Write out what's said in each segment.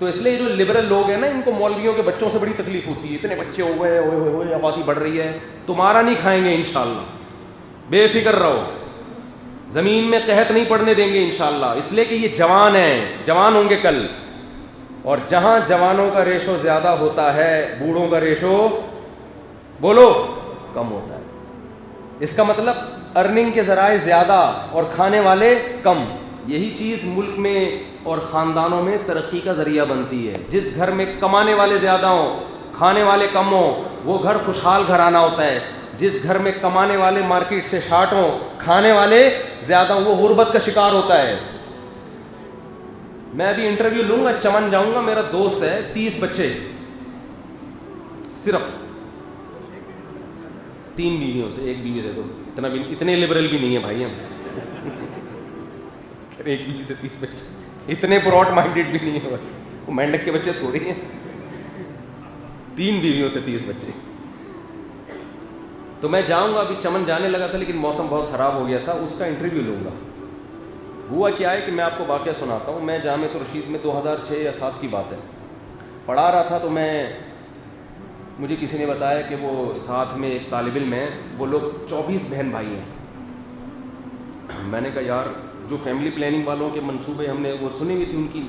تو اس لیے جو لبرل لوگ ہیں نا, ان کو مولویوں کے بچوں سے بڑی تکلیف ہوتی ہے, اتنے بچے ہو گئے, ہوئے آبادی بڑھ رہی ہے. تمہارا نہیں کھائیں گے انشاءاللہ, بے فکر رہو, زمین میں قحط نہیں پڑنے دیں گے انشاءاللہ, اس لیے کہ یہ جوان ہیں, جوان ہوں گے کل. اور جہاں جوانوں کا ریشو زیادہ ہوتا ہے, بوڑھوں کا ریشو بولو کم ہوتا ہے. اس کا مطلب ارننگ کے ذرائع زیادہ اور کھانے والے کم. یہی چیز ملک میں اور خاندانوں میں ترقی کا ذریعہ بنتی ہے. جس گھر میں کمانے والے زیادہ ہوں, کھانے والے کم ہوں, وہ گھر خوشحال گھرانہ ہوتا ہے. جس گھر میں کمانے والے مارکیٹ سے شارٹ ہوں, کھانے والے زیادہ ہوں, وہ غربت کا شکار ہوتا ہے. میں ابھی انٹرویو لوں گا, چمن جاؤں گا, میرا دوست ہے, 30 بچے, صرف 3 بیویوں سے, 1 بیوی سے. تو اتنا بھی, اتنے لبرل بھی نہیں ہے بھائی ہم. 1 بیوی سے 30 بچے, اتنے براڈ مائنڈیڈ بھی نہیں ہے, وہ مینڈک کے بچے تھوڑی ہیں. 3 بیویوں سے 30 بچے. تو میں جاؤں گا, ابھی چمن جانے لگا تھا لیکن موسم بہت خراب ہو گیا تھا, اس کا انٹرویو لوں گا. ہوا کیا ہے کہ میں آپ کو واقعہ سناتا ہوں. میں جامعہ رشید میں 2006 یا 2007 کی بات ہے, پڑھا رہا تھا. تو مجھے کسی نے بتایا کہ وہ ساتھ میں ایک طالب علم ہے, وہ لوگ 24 بہن بھائی ہیں. میں نے کہا یار, جو فیملی پلاننگ والوں کے منصوبے ہم نے وہ سنی ہوئی تھی ان کی,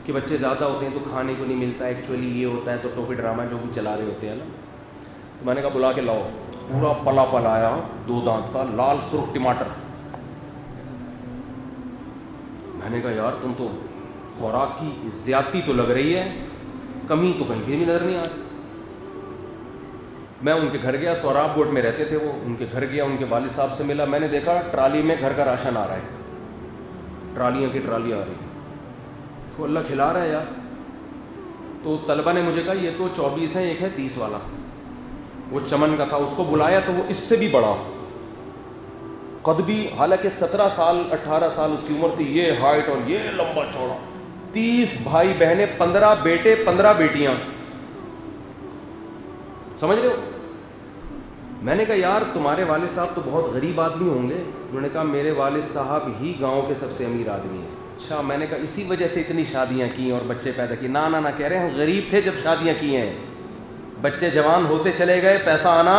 کہ بچے زیادہ ہوتے ہیں تو کھانے کو نہیں ملتا, ایکچولی یہ ہوتا ہے, تو ٹوپی ڈرامہ جو بھی چلا رہے ہوتے ہیں نا. تو میں نے کہا بلا کے لاؤ, پورا پلا پلایا 2 دانت کا لال سرخ ٹماٹر. میں نے کہا یار تم تو خوراک کی زیادتی تو لگ رہی ہے, کمی تو کہیں بھی نظر نہیں آ رہی. میں ان کے گھر گیا, سوراب گوٹ میں رہتے تھے وہ, ان کے گھر گیا, ان کے والد صاحب سے ملا. میں نے دیکھا ٹرالی میں گھر کا راشن آ رہا ہے, ٹرالیاں کی ٹرالی آ رہی ہے, تو اللہ کھلا رہا ہے یار. تو طلبہ نے مجھے کہا یہ تو 24 ہیں, ایک ہے 30 والا, وہ چمن کا تھا. اس کو بلایا تو وہ اس سے بھی بڑا قد بھی, حالانکہ 17 سال 18 سال اس کی عمر تھی, یہ ہائٹ اور یہ لمبا چوڑا. 30 بھائی بہنیں, 15 بیٹے 15 بیٹیاں, سمجھ رہے ہو. میں نے کہا یار تمہارے والد صاحب تو بہت غریب آدمی ہوں گے. انہوں نے کہا میرے والد صاحب ہی گاؤں کے سب سے امیر آدمی ہیں. اچھا. میں نے کہا اسی وجہ سے اتنی شادیاں کی اور بچے پیدا کیے. نہ کہہ رہے ہیں ہم غریب تھے جب شادیاں کی ہیں, بچے جوان ہوتے چلے گئے, پیسہ آنا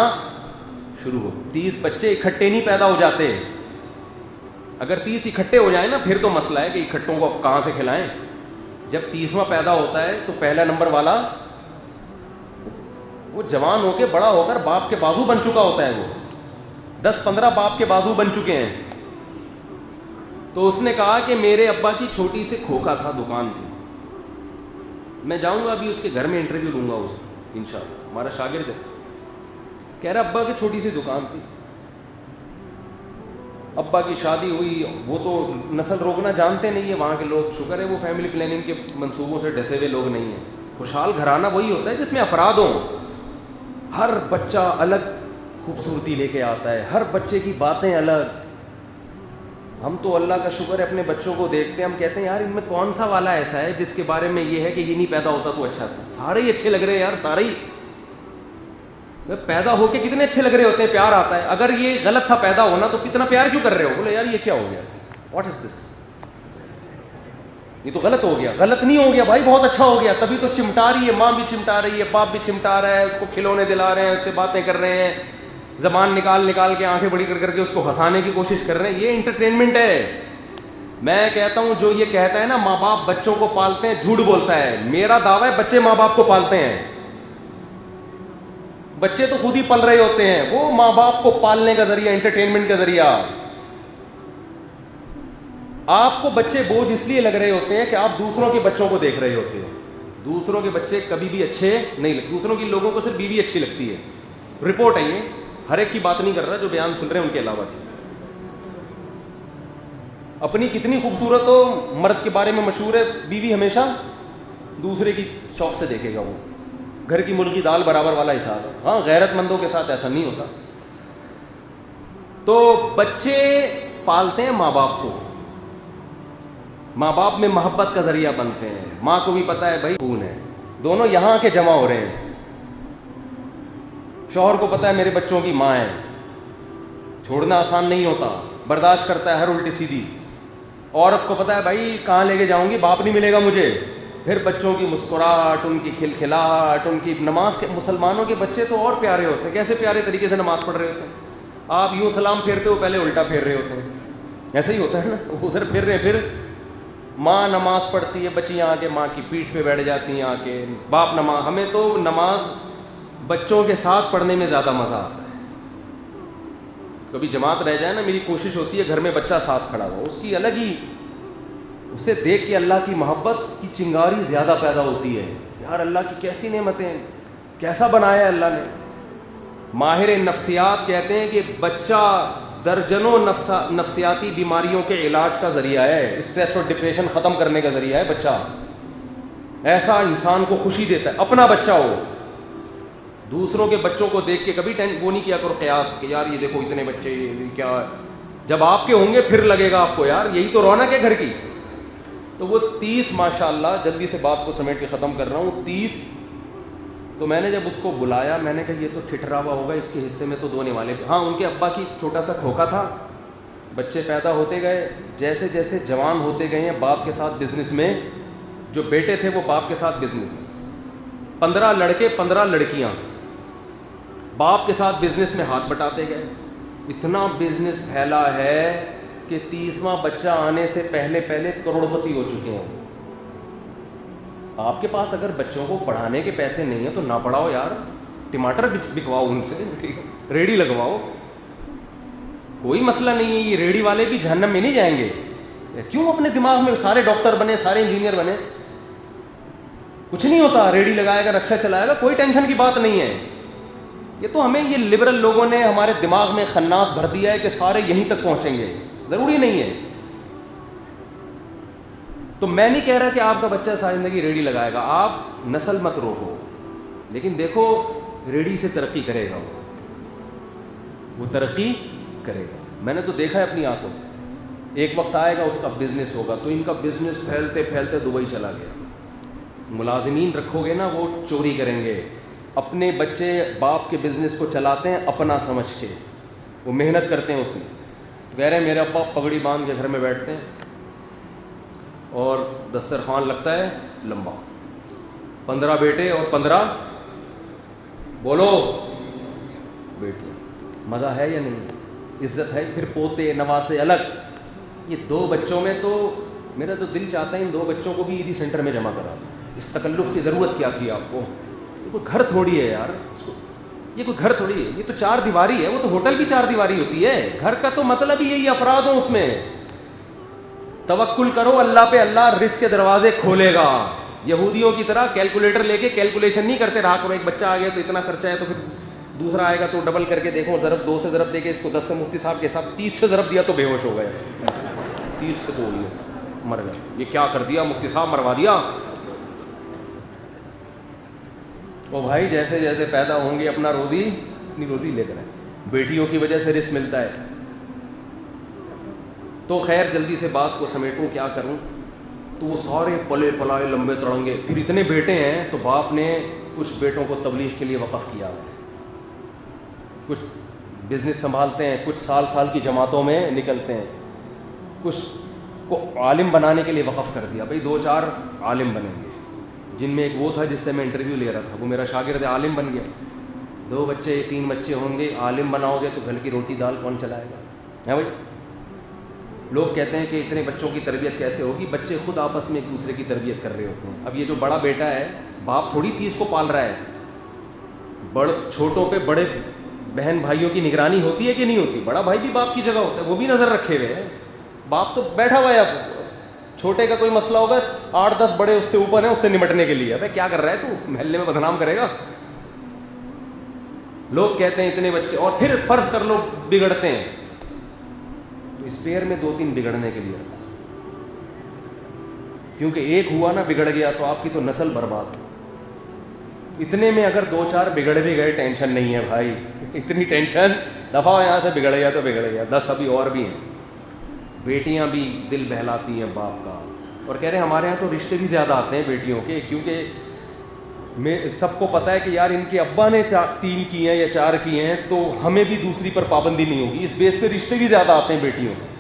شروع ہو. 30 بچے اکٹھے نہیں پیدا ہو جاتے. اگر 30 اکٹھے ہو جائیں نا پھر تو مسئلہ ہے کہ اکٹھوں کو کہاں سے کھلائیں. جب 30واں پیدا ہوتا ہے تو پہلا نمبر والا وہ جوان ہو کے بڑا ہو کر باپ کے بازو بن چکا ہوتا ہے. وہ 10-15 باپ کے بازو بن چکے ہیں. تو اس نے کہا کہ میرے ابا کی چھوٹی سی کھوکھا تھا, دکان تھی. میں جاؤں گا ابھی اس کے گھر میں انٹرویو لوں گا اس انشاءاللہ, ہمارا شاگرد ہے. کہہ رہا ابا کی چھوٹی سی دکان تھی, ابا کی شادی ہوئی. وہ تو نسل روکنا جانتے نہیں ہیں وہاں کے لوگ, شکر ہے وہ فیملی پلاننگ کے منصوبوں سے ڈسے ہوئے لوگ نہیں ہیں. خوشحال گھرانہ وہی ہوتا ہے جس میں افراد ہوں. ہر بچہ الگ خوبصورتی لے کے آتا ہے, ہر بچے کی باتیں الگ. ہم تو اللہ کا شکر ہے اپنے بچوں کو دیکھتے ہیں, ہم کہتے ہیں یار ان میں کون سا والا ایسا ہے جس کے بارے میں یہ ہے کہ یہ نہیں پیدا ہوتا تو اچھا تھا. سارے ہی اچھے لگ رہے ہیں یار, سارے ہی پیدا ہو کے کتنے اچھے لگ رہے ہوتے ہیں, پیار آتا ہے. اگر یہ غلط تھا پیدا ہونا تو کتنا پیار کیوں کر رہے ہو؟ بولے یار یہ کیا ہو گیا, واٹ از دس, یہ تو غلط ہو گیا. غلط نہیں ہو گیا بھائی, بہت اچھا ہو گیا. تبھی تو چمٹا رہی ہے, ماں بھی چمٹا رہی ہے, باپ بھی چمٹا رہا ہے, اس کو کھلونے دلا رہے ہیں, اس سے باتیں کر رہے ہیں, زبان نکال کے آنکھیں بڑی کر کے اس کو ہنسانے کی کوشش کر رہے ہیں. یہ انٹرٹینمنٹ ہے. میں کہتا ہوں جو یہ کہتا ہے نا ماں باپ بچوں کو پالتے ہیں, جھوٹ بولتا ہے. میرا دعویٰ ہے بچے ماں باپ کو پالتے ہیں. بچے تو خود ہی پل رہے ہوتے ہیں, وہ ماں باپ کو پالنے کا ذریعہ, انٹرٹینمنٹ کا ذریعہ. آپ کو بچے بوجھ اس لیے لگ رہے ہوتے ہیں کہ آپ دوسروں کے بچوں کو دیکھ رہے ہوتے ہیں. دوسروں کے بچے کبھی بھی اچھے نہیں لگتے. دوسروں کی لوگوں کو صرف بیوی اچھی لگتی ہے. رپورٹ ہے یہ, ہر ایک کی بات نہیں کر رہا, جو بیان سن رہے ہیں ان کے علاوہ کی. اپنی کتنی خوبصورت ہو, مرد کے بارے میں مشہور ہے, بیوی ہمیشہ دوسرے کی شوق سے دیکھے گا. وہ گھر کی مرغی دال برابر والا حساب ہے. ہاں غیرت مندوں کے ساتھ ایسا نہیں ہوتا. تو بچے پالتے ہیں ماں باپ کو, ماں باپ میں محبت کا ذریعہ بنتے ہیں. ماں کو بھی پتہ ہے بھائی خون ہے, دونوں یہاں کے جمع ہو رہے ہیں. شوہر کو پتہ ہے میرے بچوں کی ماں ہے, چھوڑنا آسان نہیں ہوتا, برداشت کرتا ہے ہر الٹی سیدھی. عورت کو پتہ ہے بھائی کہاں لے کے جاؤں گی, باپ نہیں ملے گا مجھے, پھر بچوں کی مسکراہٹ, ان کی کھلکھلاہٹ, ان کی نماز کے, مسلمانوں کے بچے تو اور پیارے ہوتے ہیں, کیسے پیارے طریقے سے نماز پڑھ رہے ہوتے ہیں. آپ یوں سلام پھیرتے ہو, پہلے الٹا پھیر رہے ہوتے ہیں, ایسے ہی ہوتا ہے نا, ادھر پھر رہے, پھر ماں نماز پڑھتی ہے, بچیاں آ کے ماں کی پیٹھ پہ بیٹھ جاتی ہیں, آ کے باپ نماز. ہمیں تو نماز بچوں کے ساتھ پڑھنے میں زیادہ مزہ آتا ہے. کبھی جماعت رہ جائے نا, میری کوشش ہوتی ہے گھر میں بچہ ساتھ کھڑا ہوا, اس کی الگ ہی, اسے دیکھ کے اللہ کی محبت کی چنگاری زیادہ پیدا ہوتی ہے. یار اللہ کی کیسی نعمتیں, کیسا بنایا ہے اللہ نے. ماہر نفسیات کہتے ہیں کہ بچہ درجنوں نفسیاتی بیماریوں کے علاج کا ذریعہ ہے, اسٹریس اور ڈپریشن ختم کرنے کا ذریعہ ہے بچہ. ایسا انسان کو خوشی دیتا ہے, اپنا بچہ ہو. دوسروں کے بچوں کو دیکھ کے کبھی وہ نہیں کیا کرو قیاس کہ یار یہ دیکھو اتنے بچے, یہ کیا. جب آپ کے ہوں گے پھر لگے گا آپ کو یار یہی تو رونق ہے گھر کی. تو وہ 30 ماشاءاللہ, جلدی سے بات کو سمیٹ کے ختم کر رہا ہوں, 30. تو میں نے جب اس کو بلایا, میں نے کہا یہ تو ٹھٹرا ہوا ہوگا, اس کے حصے میں تو 2 نوالے. ہاں ان کے ابا کی چھوٹا سا کھوکا تھا, بچے پیدا ہوتے گئے, جیسے جیسے جوان ہوتے گئے ہیں باپ کے ساتھ بزنس میں, جو بیٹے تھے وہ باپ کے ساتھ بزنس میں, 15 لڑکے 15 لڑکیاں باپ کے ساتھ بزنس میں ہاتھ بٹاتے گئے. اتنا بزنس پھیلا ہے کہ 30واں بچہ آنے سے پہلے کروڑپتی ہو چکے ہیں. آپ کے پاس اگر بچوں کو پڑھانے کے پیسے نہیں ہیں تو نہ پڑھاؤ یار, ٹماٹر بکواؤ ان سے, ریڑھی لگواؤ, کوئی مسئلہ نہیں ہے. یہ ریڑھی والے بھی جہنم میں نہیں جائیں گے. کیوں اپنے دماغ میں سارے ڈاکٹر بنے, سارے انجینئر بنے, کچھ نہیں ہوتا. ریڑھی لگائے گا, رکشا چلائے گا, کوئی ٹینشن کی بات نہیں ہے. یہ تو ہمیں یہ لبرل لوگوں نے ہمارے دماغ میں خناس بھر دیا ہے کہ سارے یہیں تک پہنچیں گے, ضروری نہیں ہے. تو میں نہیں کہہ رہا کہ آپ کا بچہ ساری زندگی ریڑھی لگائے گا, آپ نسل مت روکو, لیکن دیکھو ریڑھی سے ترقی کرے گا, وہ ترقی کرے گا. میں نے تو دیکھا ہے اپنی آنکھوں سے. ایک وقت آئے گا اس کا بزنس ہوگا, تو ان کا بزنس پھیلتے پھیلتے دبئی چلا گیا. ملازمین رکھو گے نا, وہ چوری کریں گے. اپنے بچے باپ کے بزنس کو چلاتے ہیں اپنا سمجھ کے, وہ محنت کرتے ہیں اس میں. کہہ رہے ہیں میرے ابا پگڑی باندھ کے گھر میں بیٹھتے ہیں اور دسترخوان لگتا ہے لمبا, 15 بیٹے اور 15 بولو بیٹیاں. مزہ ہے یا نہیں, عزت ہے. پھر پوتے نواسے الگ. یہ 2 بچوں میں تو میرا تو دل چاہتا ہے ان 2 بچوں کو بھی عیدی سینٹر میں جمع کرا. اس تکلف کی ضرورت کیا تھی آپ کو؟ یہ کوئی گھر تھوڑی ہے یار, یہ کوئی گھر تھوڑی ہے, یہ تو 4 دیواری ہے. وہ تو ہوٹل بھی 4 دیواری ہوتی ہے. گھر کا تو مطلب ہی یہی افراد ہوں اس میں. توکل کرو اللہ پہ, اللہ رزق کے دروازے کھولے گا. یہودیوں کی طرح کیلکولیٹر لے کے کیلکولیشن نہیں کرتے رہا کرو. ایک بچہ آ گیا تو اتنا خرچہ ہے, تو پھر دوسرا آئے گا تو ڈبل کر کے دیکھو, ضرب 2 سے ضرب دے کے اس کو 10 سے مفتی صاحب کے ساتھ 30 سے ضرب دیا تو بے ہوش ہو گئے. 30 سے تو مر گئے. یہ کیا کر دیا مفتی صاحب, مروا دیا. وہ بھائی جیسے جیسے پیدا ہوں گے اپنا اپنی روزی لے کر آئے. بیٹیوں کی وجہ سے رزق ملتا ہے. تو خیر جلدی سے بات کو سمیٹوں, کیا کروں. تو وہ سارے پلے پلائے لمبے تڑنگے, پھر اتنے بیٹے ہیں تو باپ نے کچھ بیٹوں کو تبلیغ کے لیے وقف کیا ہے, کچھ بزنس سنبھالتے ہیں, کچھ سال کی جماعتوں میں نکلتے ہیں, کچھ کو عالم بنانے کے لیے وقف کر دیا. بھائی 2-4 عالم بنیں گے, جن میں ایک وہ تھا جس سے میں انٹرویو لے رہا تھا, وہ میرا شاگرد عالم بن گیا. 2 بچے 3 بچے ہوں گے, عالم بناؤ گے تو گھر کی روٹی دال کون چلائے گا؟ بھائی لوگ کہتے ہیں کہ اتنے بچوں کی تربیت کیسے ہوگی. بچے خود آپس میں ایک دوسرے کی تربیت کر رہے ہوتے ہیں. اب یہ جو بڑا بیٹا ہے, باپ تھوڑی 30 کو پال رہا ہے. چھوٹوں پہ بڑے بہن بھائیوں کی نگرانی ہوتی ہے کہ نہیں ہوتی؟ بڑا بھائی بھی باپ کی جگہ ہوتا ہے, وہ بھی نظر رکھے ہوئے ہیں. باپ تو بیٹھا ہوا ہے, اب چھوٹے کا کوئی مسئلہ ہوگا 8-10 بڑے اس سے اوپر ہیں, اس سے نمٹنے کے لیے. ابے کیا کر رہا ہے تو, محلے میں بدنام کرے گا. لوگ کہتے ہیں اتنے بچے, اور پھر فرض کر لو بگڑتے ہیں تو اسپیئر میں 2-3 بگڑنے کے لیے رکھو, کیونکہ ایک ہوا نا بگڑ گیا تو آپ کی تو نسل برباد. اتنے میں اگر 2-4 بگڑ بھی گئے ٹینشن نہیں ہے بھائی, اتنی ٹینشن, دفعہ یہاں سے بگڑ گیا تو بگڑ گیا, 10 ابھی اور بھی ہیں. بیٹیاں بھی دل بہلاتی ہیں باپ کا, اور کہہ رہے ہیں ہمارے یہاں تو رشتے بھی زیادہ آتے ہیں بیٹیوں کے, کیونکہ سب کو پتہ ہے کہ یار ان کے ابا نے 3 کیے ہیں یا 4 کیے ہیں, تو ہمیں بھی دوسری پر پابندی نہیں ہوگی. اس بیس پہ رشتے بھی زیادہ آتے ہیں بیٹیوں کے.